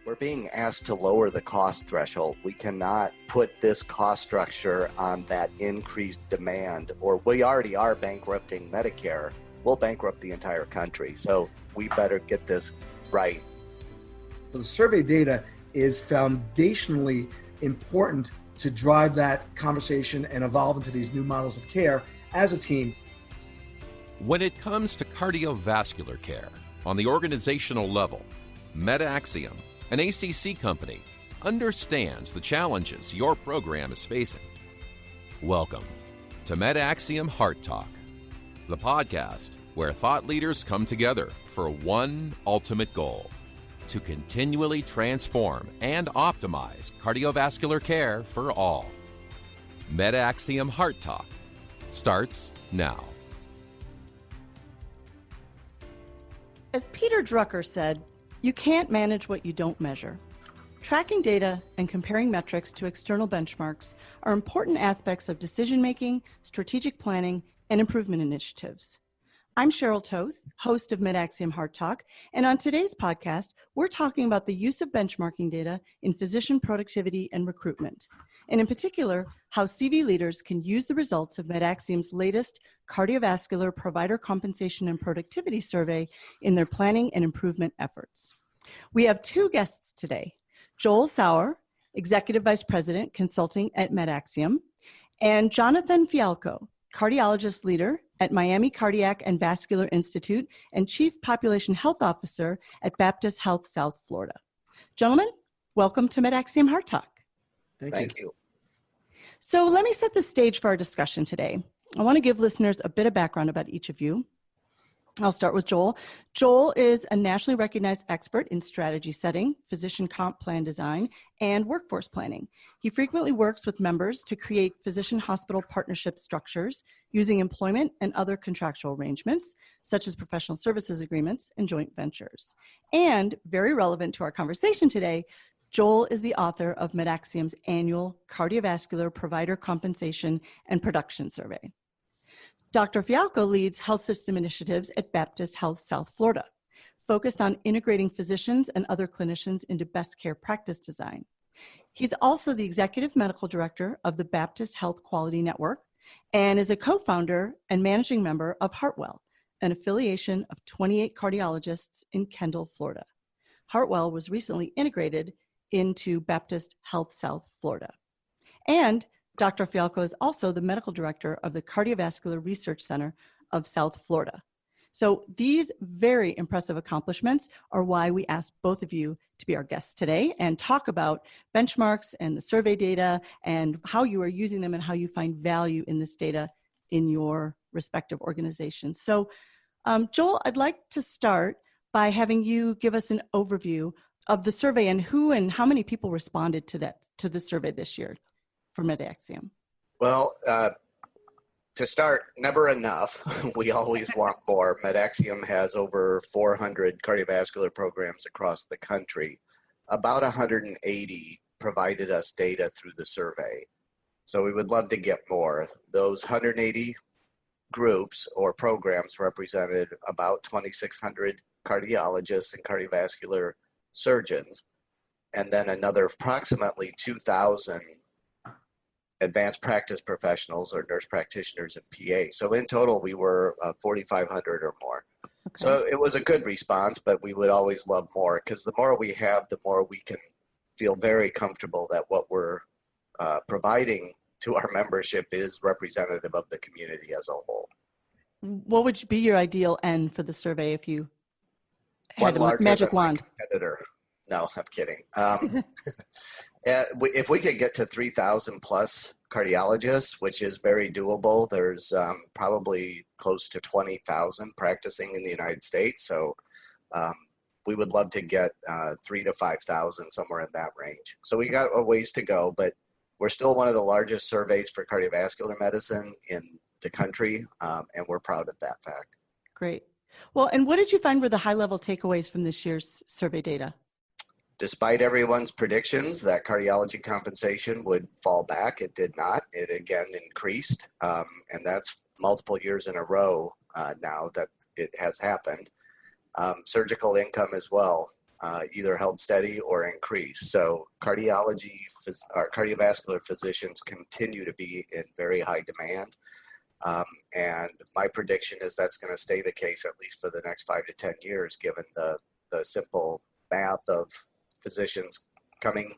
We're being asked to lower the cost threshold. We cannot put this cost structure on that increased demand, or we already are bankrupting Medicare. We'll bankrupt the entire country. So we better get this right. So the survey data is foundationally important to drive that conversation and evolve into these new models of care as a team. When it comes to cardiovascular care on the organizational level, MedAxiom, an ACC company, understands the challenges your program is facing. Welcome to MedAxiom Heart Talk, the podcast where thought leaders come together for one ultimate goal: to continually transform and optimize cardiovascular care for all. MedAxiom Heart Talk starts now. As Peter Drucker said, you can't manage what you don't measure. Tracking data and comparing metrics to external benchmarks are important aspects of decision-making, strategic planning, and improvement initiatives. I'm Cheryl Toth, host of MedAxiom Heart Talk, and on today's podcast, we're talking about the use of benchmarking data in physician productivity and recruitment, and in particular, how CV leaders can use the results of MedAxiom's latest Cardiovascular Provider Compensation and Productivity Survey in their planning and improvement efforts. We have two guests today: Joel Sauer, Executive Vice President, Consulting at MedAxiom, and Jonathan Fialkow, Cardiologist Leader at Miami Cardiac and Vascular Institute and Chief Population Health Officer at Baptist Health South Florida. Gentlemen, welcome to MedAxiom Heart Talk. Thank you. So let me set the stage for our discussion today. I want to give listeners a bit of background about each of you. I'll start with Joel. Joel is a nationally recognized expert in strategy setting, physician comp plan design, and workforce planning. He frequently works with members to create physician-hospital partnership structures using employment and other contractual arrangements, such as professional services agreements and joint ventures. And very relevant to our conversation today, Joel is the author of MedAxiom's annual Cardiovascular Provider Compensation and Production Survey. Dr. Fialkow leads health system initiatives at Baptist Health South Florida, focused on integrating physicians and other clinicians into best care practice design. He's also the executive medical director of the Baptist Health Quality Network and is a co-founder and managing member of Heartwell, an affiliation of 28 cardiologists in Kendall, Florida. Heartwell was recently integrated into Baptist Health South Florida. And Dr. Fialkow is also the medical director of the Cardiovascular Research Center of South Florida. So these very impressive accomplishments are why we asked both of you to be our guests today and talk about benchmarks and the survey data and how you are using them and how you find value in this data in your respective organizations. So Joel, I'd like to start by having you give us an overview of the survey and who and how many people responded to the survey this year for MedAxiom. Well, to start, never enough. We always want more. MedAxiom has over 400 cardiovascular programs across the country. About 180 provided us data through the survey. So we would love to get more. Those 180 groups or programs represented about 2,600 cardiologists and cardiovascular surgeons, and then another approximately 2,000 advanced practice professionals or nurse practitioners and PA. So in total, we were 4,500 or more. Okay. So it was a good response, but we would always love more because the more we have, the more we can feel very comfortable that what we're providing to our membership is representative of the community as a whole. What would be your ideal end for the survey if you had a magic wand? Competitor. No, I'm kidding. If we could get to 3,000 plus cardiologists, which is very doable, there's probably close to 20,000 practicing in the United States. So we would love to get 3,000 to 5,000, somewhere in that range. So we got a ways to go, but we're still one of the largest surveys for cardiovascular medicine in the country, and we're proud of that fact. Great. Well, and what did you find were the high-level takeaways from this year's survey data? Despite everyone's predictions that cardiology compensation would fall back, it did not. It again increased, and that's multiple years in a row now that it has happened. Surgical income as well either held steady or increased. So cardiovascular physicians continue to be in very high demand. And my prediction is that's going to stay the case at least for the next 5 to 10 years, given the simple math of physicians coming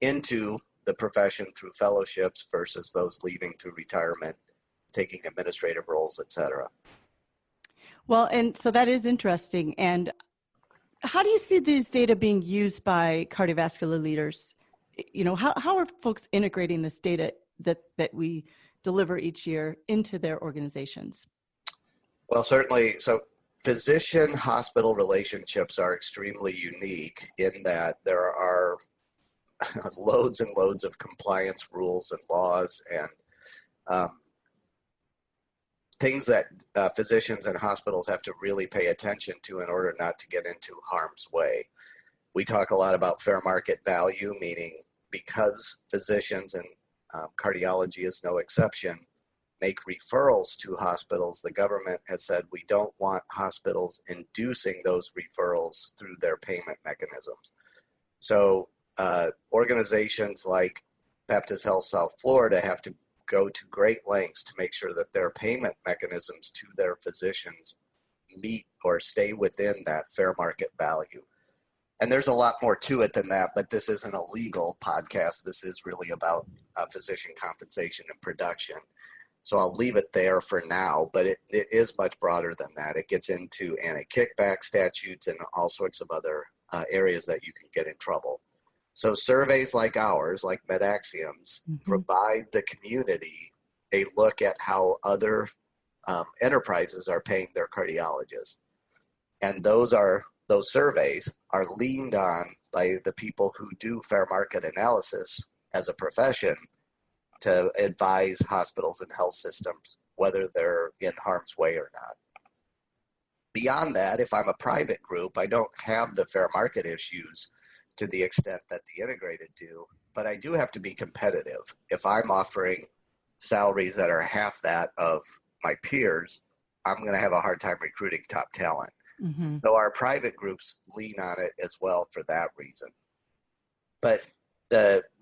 into the profession through fellowships versus those leaving through retirement, taking administrative roles, et cetera. Well, and so that is interesting. And how do you see these data being used by cardiovascular leaders? You know, how are folks integrating this data that we deliver each year into their organizations? Well, certainly. So physician-hospital relationships are extremely unique in that there are loads and loads of compliance rules and laws and things that physicians and hospitals have to really pay attention to in order not to get into harm's way. We talk a lot about fair market value, meaning because physicians and cardiology is no exception, make referrals to hospitals, the government has said we don't want hospitals inducing those referrals through their payment mechanisms. So organizations like Baptist Health South Florida have to go to great lengths to make sure that their payment mechanisms to their physicians meet or stay within that fair market value. And there's a lot more to it than that, but this isn't a legal podcast. This is really about physician compensation and production. So I'll leave it there for now, but it is much broader than that. It gets into anti-kickback statutes and all sorts of other areas that you can get in trouble. So surveys like ours, like MedAxiom's, provide the community a look at how other enterprises are paying their cardiologists. And those surveys are leaned on by the people who do fair market analysis as a profession to advise hospitals and health systems whether they're in harm's way or not. Beyond that, if I'm a private group, I don't have the fair market issues to the extent that the integrated do, but I do have to be competitive. If I'm offering salaries that are half that of my peers, I'm going to have a hard time recruiting top talent. So our private groups lean on it as well for that reason. But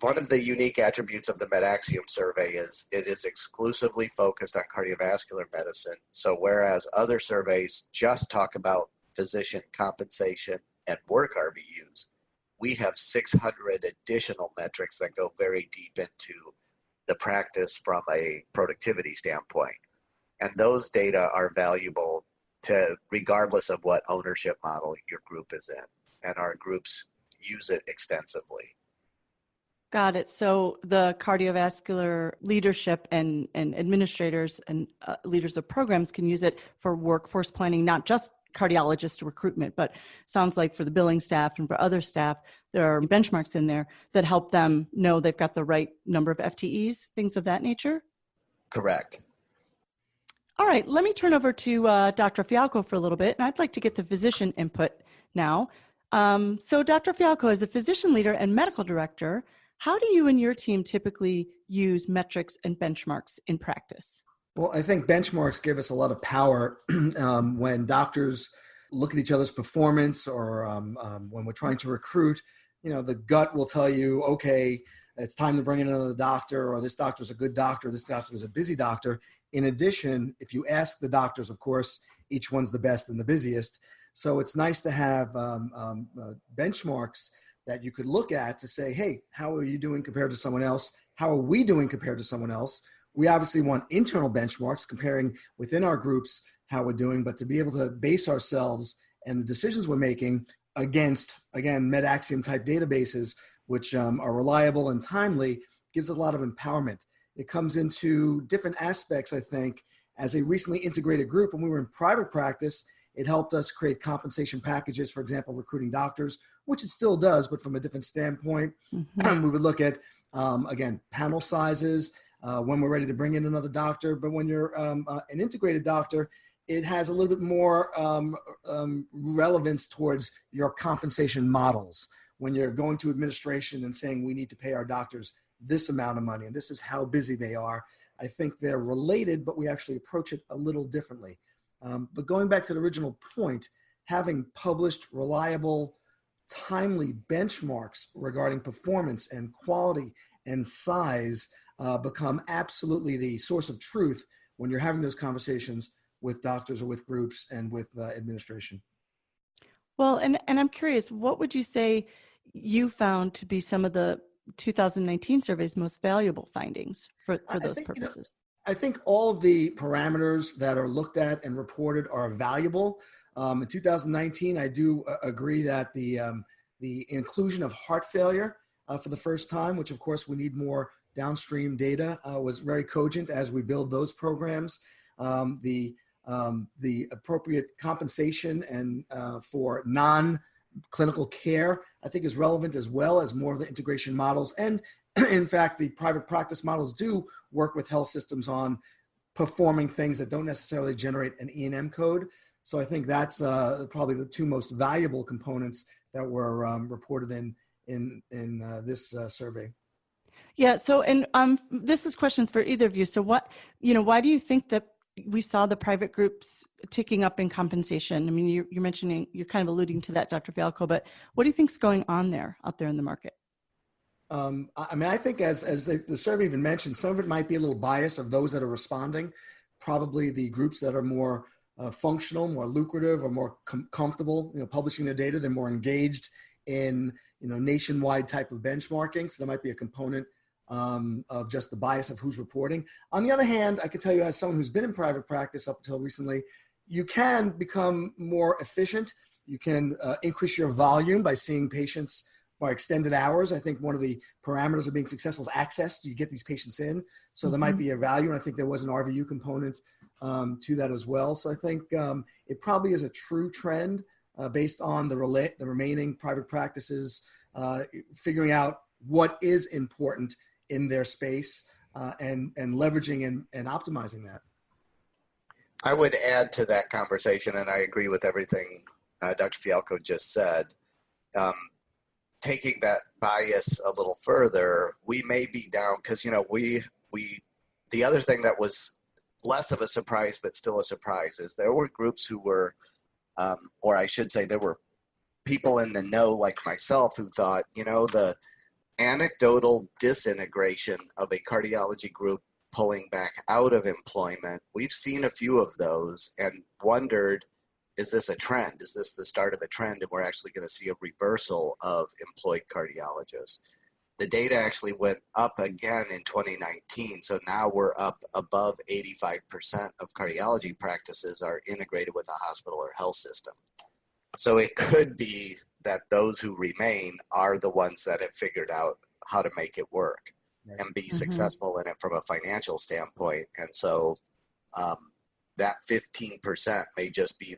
one of the unique attributes of the MedAxiom survey is it is exclusively focused on cardiovascular medicine. So whereas other surveys just talk about physician compensation and work RVUs, we have 600 additional metrics that go very deep into the practice from a productivity standpoint. And those data are valuable to regardless of what ownership model your group is in. And our groups use it extensively. Got it. So the cardiovascular leadership and administrators and leaders of programs can use it for workforce planning, not just cardiologist recruitment, but sounds like for the billing staff and for other staff, there are benchmarks in there that help them know they've got the right number of FTEs, things of that nature? Correct. All right, let me turn over to Dr. Fialkow for a little bit, and I'd like to get the physician input now. So Dr. Fialkow, as a physician leader and medical director, how do you and your team typically use metrics and benchmarks in practice? Well, I think benchmarks give us a lot of power when doctors look at each other's performance or when we're trying to recruit. You know, the gut will tell you, okay, it's time to bring in another doctor, or this doctor's a good doctor, this doctor is a busy doctor. In addition, if you ask the doctors, of course, each one's the best and the busiest. So it's nice to have benchmarks that you could look at to say, hey, how are you doing compared to someone else? How are we doing compared to someone else? We obviously want internal benchmarks comparing within our groups how we're doing, but to be able to base ourselves and the decisions we're making against, again, MedAxiom type databases, which are reliable and timely, gives a lot of empowerment. It comes into different aspects, I think. As a recently integrated group, when we were in private practice, it helped us create compensation packages, for example, recruiting doctors, which it still does, but from a different standpoint. We would look at, again, panel sizes, when we're ready to bring in another doctor. But when you're an integrated doctor, it has a little bit more relevance towards your compensation models. When you're going to administration and saying we need to pay our doctors this amount of money and this is how busy they are, I think they're related, but we actually approach it a little differently. But going back to the original point, having published, reliable, timely benchmarks regarding performance and quality and size become absolutely the source of truth when you're having those conversations with doctors or with groups and with administration. Well, and I'm curious, what would you say you found to be some of the 2019 survey's most valuable findings for those purposes? I think all of the parameters that are looked at and reported are valuable. In 2019, I do agree that the inclusion of heart failure for the first time, which of course we need more downstream data, was very cogent as we build those programs. The appropriate compensation and for non-clinical care, I think, is relevant, as well as more of the integration models. And in fact, the private practice models do work with health systems on performing things that don't necessarily generate an E&M code. So I think that's probably the two most valuable components that were reported in this survey. Yeah. So, and this is questions for either of you. So why do you think that we saw the private groups ticking up in compensation? I mean, you're mentioning, you're kind of alluding to that, Dr. Fialkow, but what do you think's going on out there in the market? I mean, I think as the survey even mentioned, some of it might be a little bias of those that are responding. Probably the groups that are more functional, more lucrative, or more comfortable, publishing their data, they're more engaged in, nationwide type of benchmarking. So there might be a component of just the bias of who's reporting. On the other hand, I could tell you, as someone who's been in private practice up until recently, you can become more efficient. You can increase your volume by seeing patients by extended hours. I think one of the parameters of being successful is access. You get these patients in. So there might be a value. And I think there was an RVU component to that as well. So I think it probably is a true trend based on the remaining private practices figuring out what is important in their space and leveraging and optimizing that. I would add to that conversation, and I agree with everything Dr. Fialkow just said. Taking that bias a little further, we may be down because, the other thing that was less of a surprise, but still a surprise, is there were groups who were, or I should say there were people in the know like myself who thought, the anecdotal disintegration of a cardiology group pulling back out of employment, we've seen a few of those and wondered, is this a trend? Is this the start of a trend? And we're actually going to see a reversal of employed cardiologists. The data actually went up again in 2019. So now we're up above 85% of cardiology practices are integrated with a hospital or health system. So it could be that those who remain are the ones that have figured out how to make it work and be successful in it from a financial standpoint. And so that 15% may just be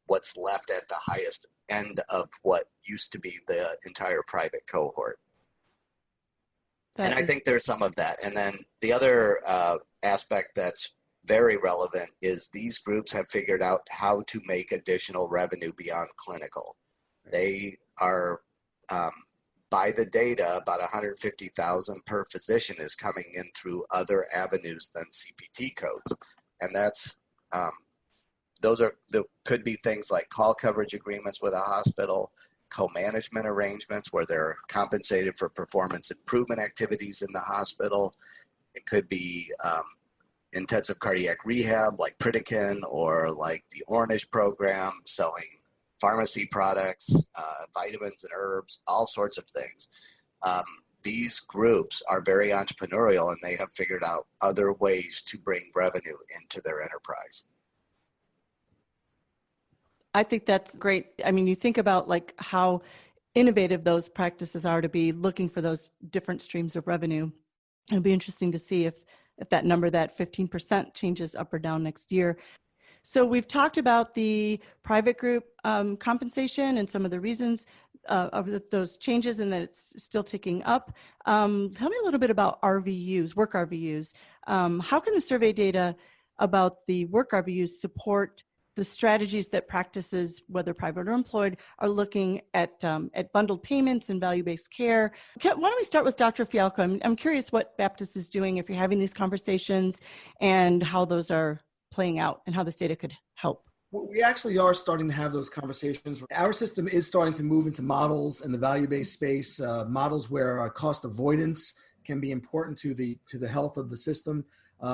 what's left at the highest end of what used to be the entire private cohort. And I think there's some of that. And then the other aspect that's very relevant is these groups have figured out how to make additional revenue beyond clinical. They are, by the data, about $150,000 per physician is coming in through other avenues than CPT codes. And that's, could be things like call coverage agreements with a hospital, co-management arrangements where they're compensated for performance improvement activities in the hospital. It could be intensive cardiac rehab like Pritikin or like the Ornish program, selling pharmacy products, vitamins and herbs, all sorts of things. These groups are very entrepreneurial and they have figured out other ways to bring revenue into their enterprise. I think that's great. I mean, you think about like how innovative those practices are to be looking for those different streams of revenue. It'll be interesting to see if that number, that 15%, changes up or down next year. So we've talked about the private group compensation and some of the reasons of those changes and that it's still ticking up. Tell me a little bit about RVUs, work RVUs. How can the survey data about the work RVUs support the strategies that practices, whether private or employed, are looking at bundled payments and value-based care? Why don't we start with Dr. Fialkow? I'm curious what Baptist is doing if you're having these conversations and how those are playing out and how this data could help. We actually are starting to have those conversations. Our system is starting to move into models in the value-based space, models where cost avoidance can be important to the health of the system.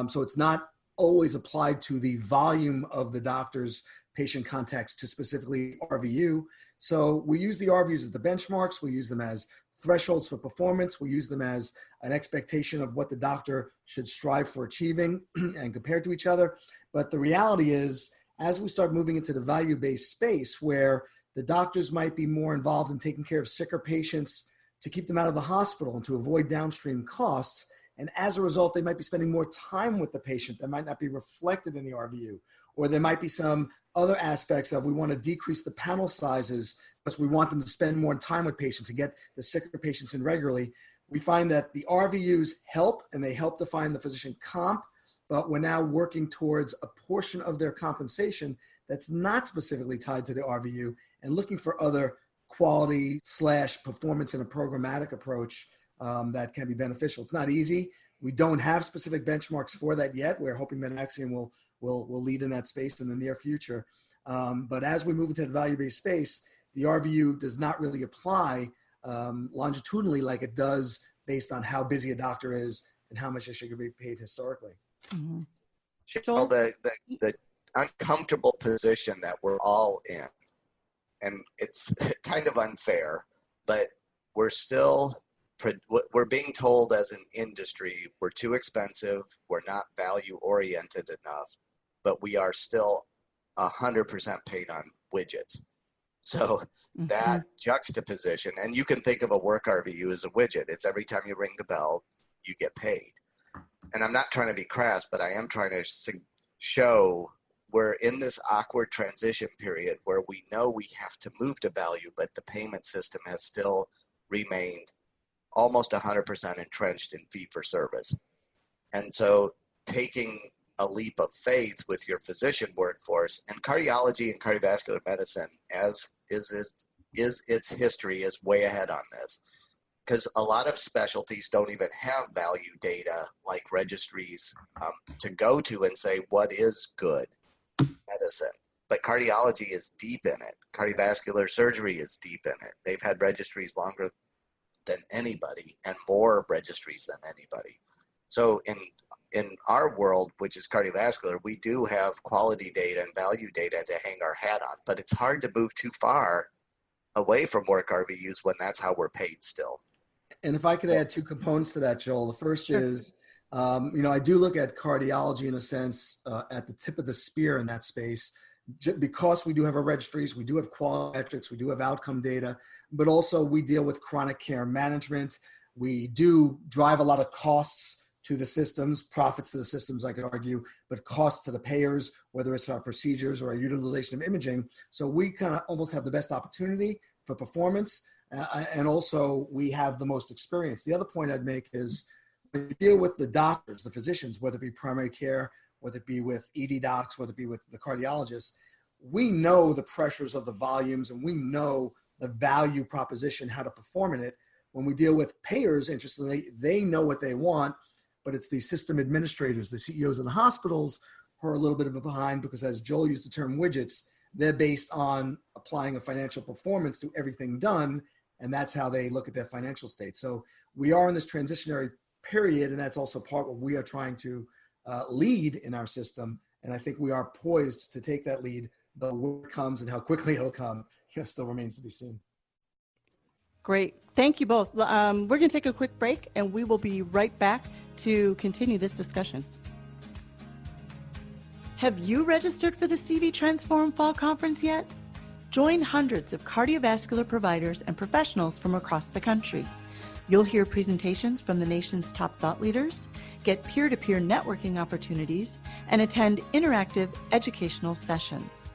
So it's not always applied to the volume of the doctor's patient contacts to specifically RVU. So we use the RVUs as the benchmarks. We use them as thresholds for performance. We use them as an expectation of what the doctor should strive for achieving and compared to each other. But the reality is, as we start moving into the value-based space where the doctors might be more involved in taking care of sicker patients to keep them out of the hospital and to avoid downstream costs, and as a result, they might be spending more time with the patient that might not be reflected in the RVU, or there might be some other aspects of we want to decrease the panel sizes because we want them to spend more time with patients and get the sicker patients in regularly. We find that the RVUs help, and they help define the physician comp, but we're now working towards a portion of their compensation that's not specifically tied to the RVU and looking for other quality / performance in a programmatic approach that can be beneficial. It's not easy. We don't have specific benchmarks for that yet. We're hoping MedAxiom will lead in that space in the near future. But as we move into the value-based space, the RVU does not really apply longitudinally like it does based on how busy a doctor is and how much they should be paid historically. Mm-hmm. Cheryl, the uncomfortable position that we're all in, and it's kind of unfair, but we're being told as an industry we're too expensive, we're not value oriented enough, but we are still 100% paid on widgets. So that juxtaposition, and you can think of a work RVU as a widget. It's every time you ring the bell, you get paid. And I'm not trying to be crass, but I am trying to show we're in this awkward transition period where we know we have to move to value, but the payment system has still remained almost 100% entrenched in fee for service. And so taking a leap of faith with your physician workforce, and cardiology and cardiovascular medicine, as is its history, is way ahead on this. Because a lot of specialties don't even have value data like registries to go to and say what is good medicine. But cardiology is deep in it. Cardiovascular surgery is deep in it. They've had registries longer than anybody and more registries than anybody. So in our world, which is cardiovascular, we do have quality data and value data to hang our hat on. But it's hard to move too far away from work RVUs when that's how we're paid still. And if I could add two components to that, Joel. The first is, I do look at cardiology in a sense at the tip of the spear in that space, because we do have our registries, we do have quality metrics, we do have outcome data, but also we deal with chronic care management. We do drive a lot of costs to the systems, profits to the systems, I could argue, but costs to the payers, whether it's our procedures or our utilization of imaging. So we kind of almost have the best opportunity for performance. And also we have the most experience. The other point I'd make is when you deal with the doctors, the physicians, whether it be primary care, whether it be with ED docs, whether it be with the cardiologists, we know the pressures of the volumes and we know the value proposition, how to perform in it. When we deal with payers, interestingly, they know what they want, but it's the system administrators, the CEOs of the hospitals who are a little bit of a behind because, as Joel used the term widgets, they're based on applying a financial performance to everything done. And that's how they look at their financial state. So we are in this transitionary period, and that's also part of what we are trying to lead in our system. And I think we are poised to take that lead, though when it comes and how quickly it'll come, still remains to be seen. Great. Thank you both. We're going to take a quick break, and we will be right back to continue this discussion. Have you registered for the CV Transform Fall Conference yet? Join hundreds of cardiovascular providers and professionals from across the country. You'll hear presentations from the nation's top thought leaders, get peer-to-peer networking opportunities, and attend interactive educational sessions.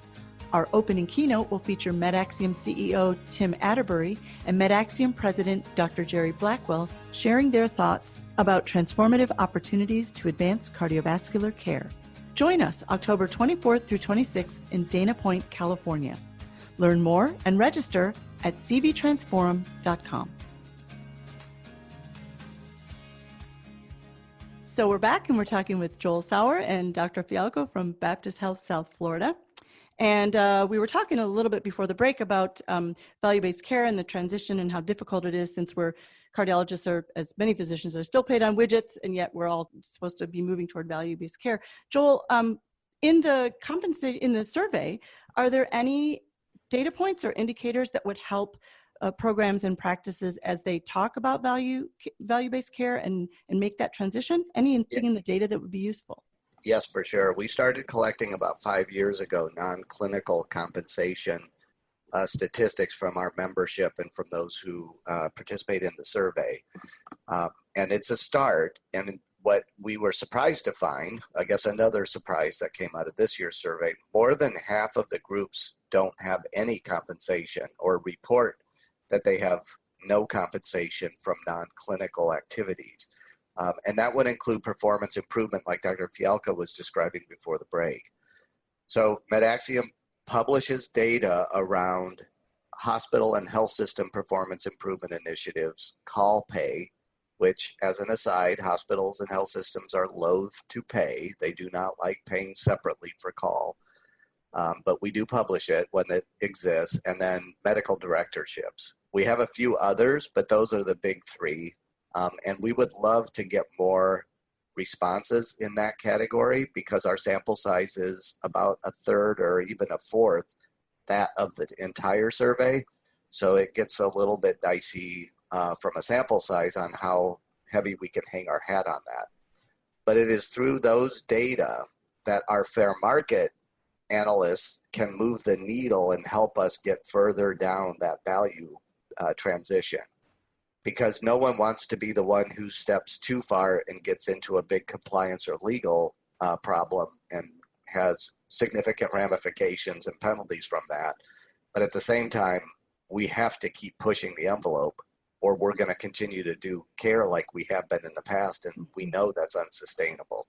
Our opening keynote will feature MedAxiom CEO Tim Atterbury and MedAxiom President Dr. Jerry Blackwell sharing their thoughts about transformative opportunities to advance cardiovascular care. Join us October 24th through 26th in Dana Point, California. Learn more and register at cvtransforum.com. So we're back and we're talking with Joel Sauer and Dr. Fialkow from Baptist Health South Florida. And we were talking a little bit before the break about value-based care and the transition and how difficult it is, since cardiologists are, as many physicians are, still paid on widgets, and yet we're all supposed to be moving toward value-based care. Joel, in the survey, are there any data points or indicators that would help programs and practices as they talk about value-based care and make that transition? Anything in the data that would be useful? Yes, for sure. We started collecting about 5 years ago non-clinical compensation statistics from our membership and from those who participate in the survey. And it's a start. And what we were surprised to find, I guess another surprise that came out of this year's survey, more than half of the groups don't have any compensation or report that they have no compensation from non-clinical activities. And that would include performance improvement, like Dr. Fialkow was describing before the break. So MedAxiom publishes data around hospital and health system performance improvement initiatives, call pay, which, as an aside, hospitals and health systems are loath to pay. They do not like paying separately for call. But we do publish it when it exists, and then medical directorships. We have a few others, but those are the big three. And we would love to get more responses in that category, because our sample size is about a third or even a fourth that of the entire survey. So it gets a little bit dicey from a sample size on how heavy we can hang our hat on that. But it is through those data that our fair market analysts can move the needle and help us get further down that value transition. Because no one wants to be the one who steps too far and gets into a big compliance or legal problem and has significant ramifications and penalties from that. But at the same time, we have to keep pushing the envelope, or we're going to continue to do care like we have been in the past, and we know that's unsustainable.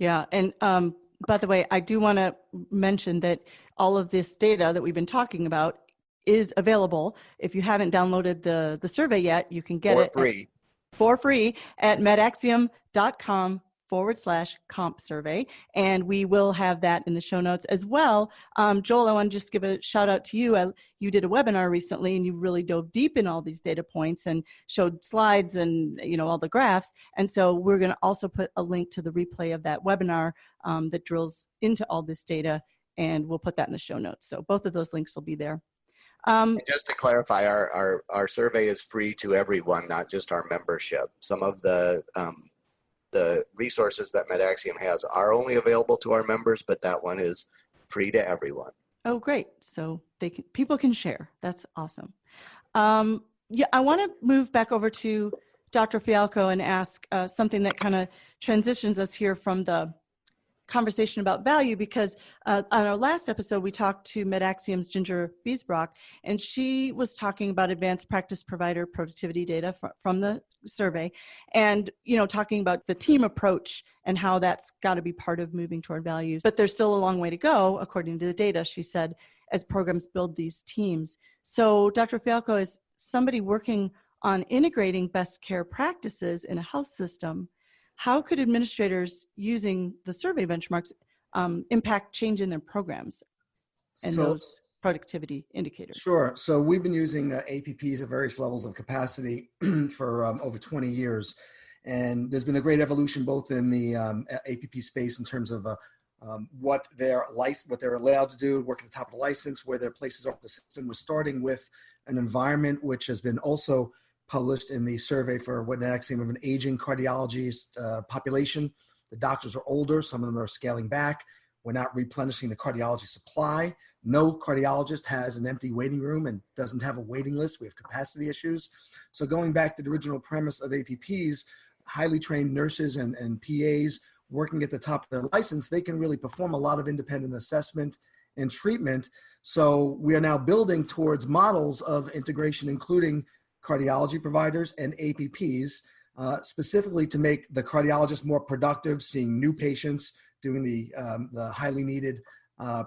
Yeah, and by the way, I do want to mention that all of this data that we've been talking about is available. If you haven't downloaded the survey yet, you can get it for free at medaxiom.com/comp survey. And we will have that in the show notes as well. Joel, I want to just give a shout out to you. You did a webinar recently, and you really dove deep in all these data points and showed slides and all the graphs. And so we're going to also put a link to the replay of that webinar that drills into all this data, and we'll put that in the show notes. So both of those links will be there. Just to clarify, our survey is free to everyone, not just our membership. Some of the resources that MedAxiom has are only available to our members, but that one is free to everyone. Oh, great. So people can share. That's awesome. Yeah, I want to move back over to Dr. Fialkow and ask something that kind of transitions us here from the conversation about value, because on our last episode, we talked to MedAxiom's Ginger Biesbrock, and she was talking about advanced practice provider productivity data from the survey, and talking about the team approach and how that's got to be part of moving toward values. But there's still a long way to go, according to the data, she said, as programs build these teams. So Dr. Fialkow, is somebody working on integrating best care practices in a health system, how could administrators using the survey benchmarks impact change in their programs and those productivity indicators? Sure. So we've been using APPs at various levels of capacity for over 20 years. And there's been a great evolution both in the APP space in terms of what they're allowed to do, work at the top of the license, where their places are in the system. We're starting with an environment which has been also published in the survey for what MedAxiom of an aging cardiologist population. The doctors are older. Some of them are scaling back. We're not replenishing the cardiology supply. No cardiologist has an empty waiting room and doesn't have a waiting list. We have capacity issues. So going back to the original premise of APPs, highly trained nurses and PAs working at the top of their license, they can really perform a lot of independent assessment and treatment. So we are now building towards models of integration, including cardiology providers and APPs, specifically to make the cardiologist more productive, seeing new patients, doing the highly needed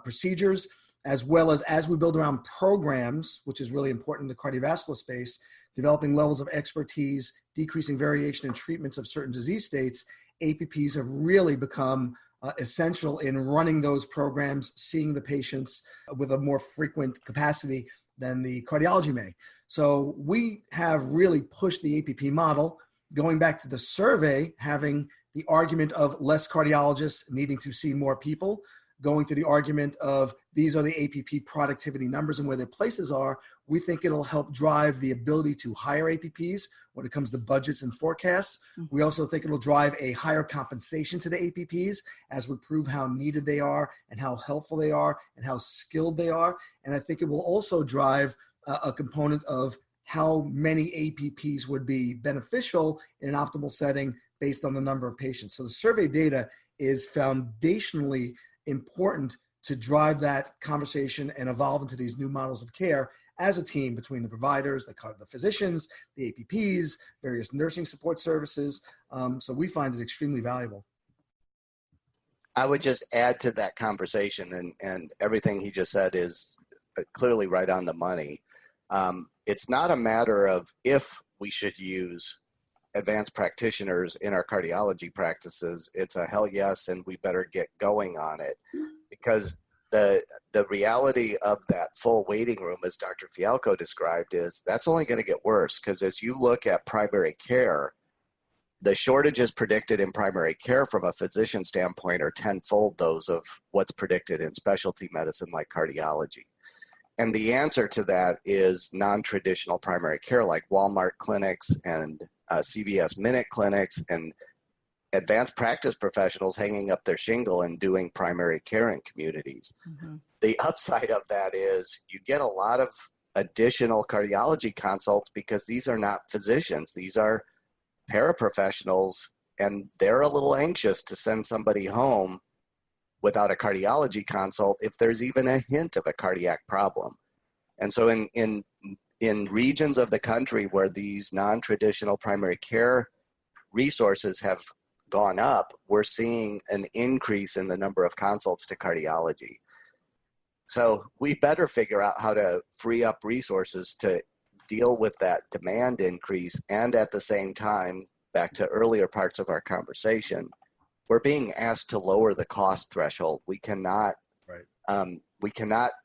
procedures, as well as we build around programs, which is really important in the cardiovascular space, developing levels of expertise, decreasing variation in treatments of certain disease states. APPs have really become essential in running those programs, seeing the patients with a more frequent capacity than the cardiology may. So we have really pushed the APP model, going back to the survey, having the argument of less cardiologists needing to see more people, going to the argument of these are the APP productivity numbers and where their places are. We think it'll help drive the ability to hire APPs when it comes to budgets and forecasts. We also think it'll drive a higher compensation to the APPs as we prove how needed they are and how helpful they are and how skilled they are. And I think it will also drive a component of how many APPs would be beneficial in an optimal setting based on the number of patients. So the survey data is foundationally important to drive that conversation and evolve into these new models of care as a team between the providers, the physicians, the APPs, various nursing support services. So we find it extremely valuable. I would just add to that conversation, and everything he just said is clearly right on the money. It's not a matter of if we should use advanced practitioners in our cardiology practices. It's a hell yes, and we better get going on it, because the reality of that full waiting room, as Dr. Fialkow described, is that's only going to get worse, because as you look at primary care, the shortages predicted in primary care from a physician standpoint are tenfold those of what's predicted in specialty medicine like cardiology. And the answer to that is non-traditional primary care like Walmart clinics and CVS Minute clinics and advanced practice professionals hanging up their shingle and doing primary care in communities. The upside of that is you get a lot of additional cardiology consults because these are not physicians. These are paraprofessionals, and they're a little anxious to send somebody home without a cardiology consult if there's even a hint of a cardiac problem. And so in regions of the country where these non-traditional primary care resources have gone up, we're seeing an increase in the number of consults to cardiology. So we better figure out how to free up resources to deal with that demand increase, and at the same time, back to earlier parts of our conversation, we're being asked to lower the cost threshold. We cannot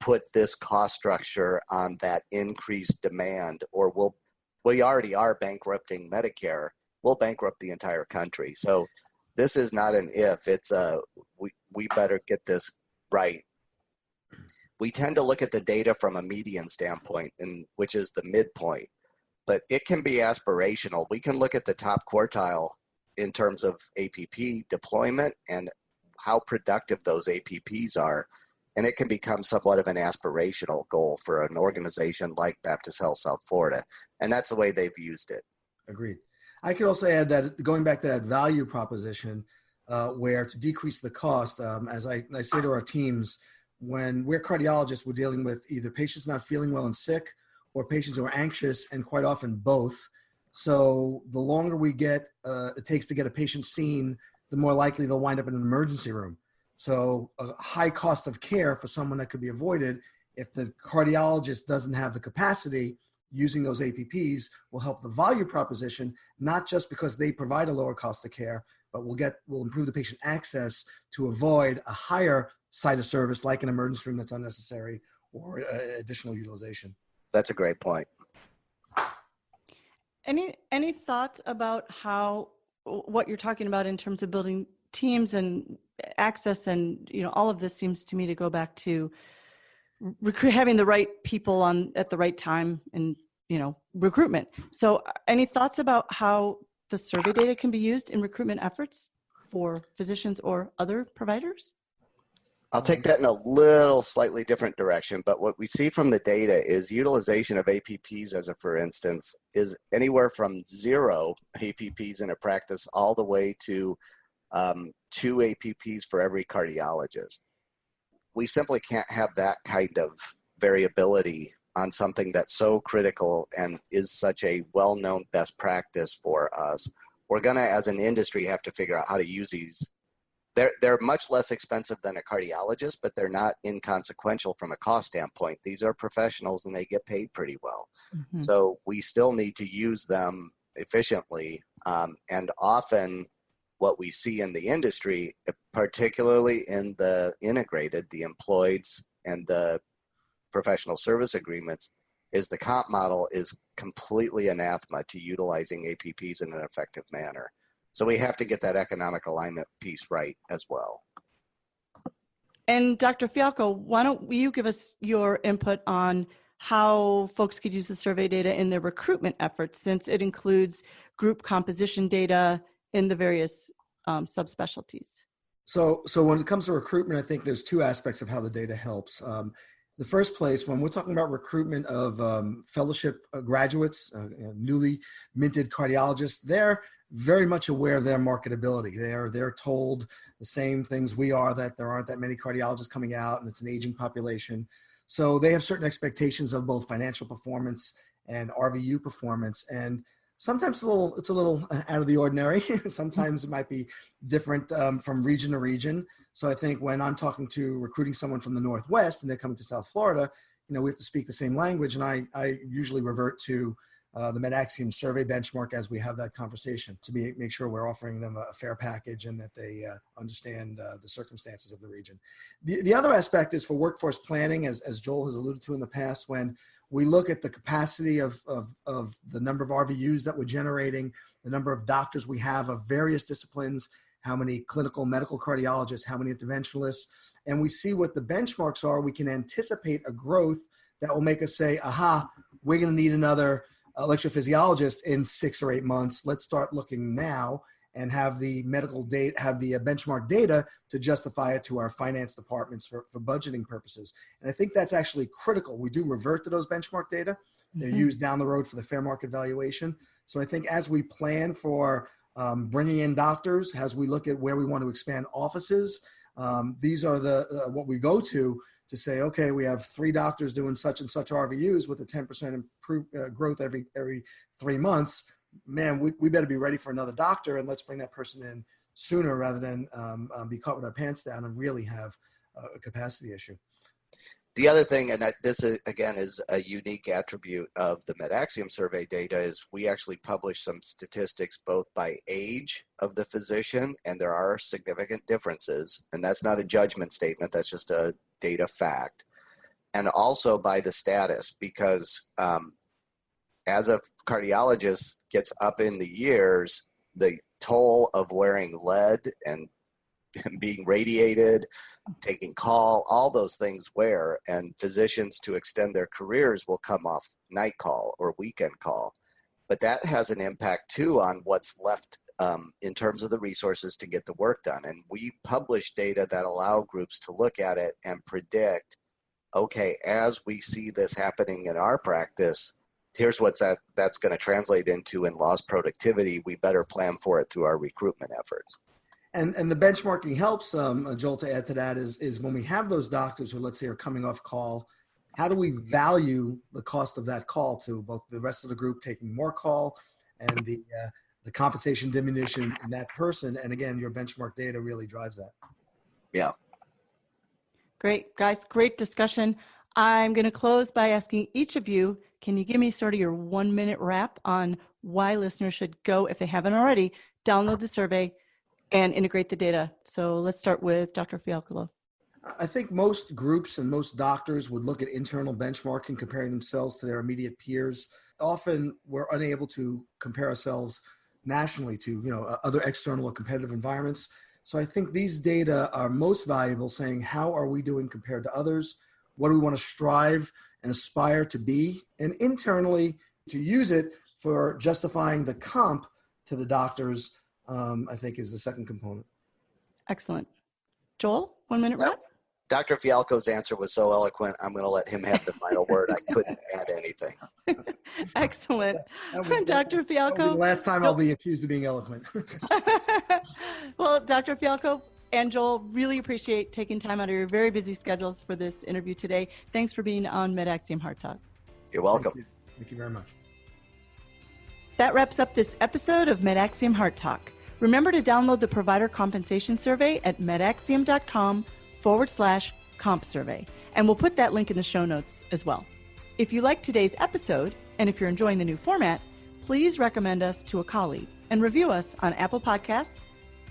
put this cost structure on that increased demand, or we already are bankrupting Medicare. We'll bankrupt the entire country. So this is not an if, it's we better get this right. We tend to look at the data from a median standpoint, which is the midpoint, but it can be aspirational. We can look at the top quartile in terms of APP deployment and how productive those APPs are, and it can become somewhat of an aspirational goal for an organization like Baptist Health South Florida, and that's the way they've used it. Agreed. I could also add that going back to that value proposition, where to decrease the cost, as I say to our teams, when we're cardiologists, we're dealing with either patients not feeling well and sick or patients who are anxious, and quite often both. So the longer it takes to get a patient seen, the more likely they'll wind up in an emergency room. So a high cost of care for someone that could be avoided if the cardiologist doesn't have the capacity. Using those APPs will help the value proposition, not just because they provide a lower cost of care, but will improve the patient access to avoid a higher site of service like an emergency room that's unnecessary or additional utilization. That's a great point. Any thoughts about what you're talking about in terms of building teams and access, and all of this seems to me to go back to having the right people at the right time and recruitment. So any thoughts about how the survey data can be used in recruitment efforts for physicians or other providers? I'll take that in a little slightly different direction, but what we see from the data is utilization of APPs, for instance, is anywhere from 0 APPs in a practice all the way to 2 APPs for every cardiologist. We simply can't have that kind of variability on something that's so critical and is such a well-known best practice for us. We're going to, as an industry, have to figure out how to use these. They're much less expensive than a cardiologist, but they're not inconsequential from a cost standpoint. These are professionals and they get paid pretty well. Mm-hmm. So we still need to use them efficiently. And often what we see in the industry, particularly in the integrated, the employeds and the professional service agreements, is the comp model is completely anathema to utilizing APPs in an effective manner. So we have to get that economic alignment piece right as well. And Dr. Fialkow, why don't you give us your input on how folks could use the survey data in their recruitment efforts, since it includes group composition data in the various subspecialties? So when it comes to recruitment, I think there's two aspects of how the data helps. The first place, when we're talking about recruitment of fellowship graduates, newly minted cardiologists, they're very much aware of their marketability. They're told the same things we are, that there aren't that many cardiologists coming out and it's an aging population. So they have certain expectations of both financial performance and RVU performance. And sometimes it's a little out of the ordinary. Sometimes it might be different from region to region. So I think when I'm talking to recruiting someone from the Northwest and they're coming to South Florida, we have to speak the same language. And I usually revert to the MedAxiom survey benchmark as we have that conversation to make sure we're offering them a fair package and that they understand the circumstances of the region. The other aspect is for workforce planning, as Joel has alluded to in the past, when we look at the capacity of the number of RVUs that we're generating, the number of doctors we have of various disciplines, how many clinical medical cardiologists, how many interventionalists, and we see what the benchmarks are, we can anticipate a growth that will make us say, aha, we're going to need another electrophysiologist in 6 or 8 months. Let's start looking now and have the medical data, have the benchmark data to justify it to our finance departments for budgeting purposes. And I think that's actually critical. We do revert to those benchmark data. They're used down the road for the fair market valuation. So I think as we plan for bringing in doctors, as we look at where we want to expand offices, these are the what we go to say, okay, we have 3 doctors doing such and such RVUs with a 10% growth every 3 months. Man, we better be ready for another doctor, and let's bring that person in sooner rather than be caught with our pants down and really have a capacity issue. The other thing, and this again is a unique attribute of the MedAxiom survey data, is we actually publish some statistics both by age of the physician, and there are significant differences, and that's not a judgment statement, that's just a data fact, and also by the status, because as a cardiologist gets up in the years, the toll of wearing lead and being radiated, taking call, all those things wear, and physicians to extend their careers will come off night call or weekend call. But that has an impact too on what's left in terms of the resources to get the work done. And we publish data that allow groups to look at it and predict, okay, as we see this happening in our practice, here's what that's going to translate into in lost productivity. We better plan for it through our recruitment efforts. And the benchmarking helps, Joel, to add to that is when we have those doctors who, let's say, are coming off call, how do we value the cost of that call to both the rest of the group taking more call and the compensation diminution in that person? And again, your benchmark data really drives that. Yeah. Great, guys, great discussion. I'm going to close by asking each of you, can you give me sort of your 1-minute wrap on why listeners should go, if they haven't already, download the survey and integrate the data? So let's start with Dr. Fialkow. I think most groups and most doctors would look at internal benchmarking, comparing themselves to their immediate peers. Often we're unable to compare ourselves nationally to other external or competitive environments. So I think these data are most valuable, saying how are we doing compared to others? What do we want to strive and aspire to be? And internally to use it for justifying the comp to the doctors, I think is the second component. Excellent. Joel, 1-minute wrap? Dr. Fialkow's answer was so eloquent, I'm going to let him have the final word. I couldn't add anything. Excellent. Dr. Fialkow. The last time I'll be accused of being eloquent. Well, Dr. Fialkow and Joel, really appreciate taking time out of your very busy schedules for this interview today. Thanks for being on MedAxiom Heart Talk. You're welcome. Thank you very much. That wraps up this episode of MedAxiom Heart Talk. Remember to download the provider compensation survey at medaxiom.com/comp survey, and we'll put that link in the show notes as well. If you liked today's episode, and if you're enjoying the new format, please recommend us to a colleague and review us on Apple Podcasts,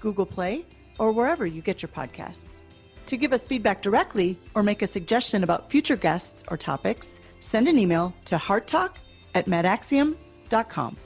Google Play, or wherever you get your podcasts. To give us feedback directly or make a suggestion about future guests or topics, send an email to hearttalk@medaxiom.com.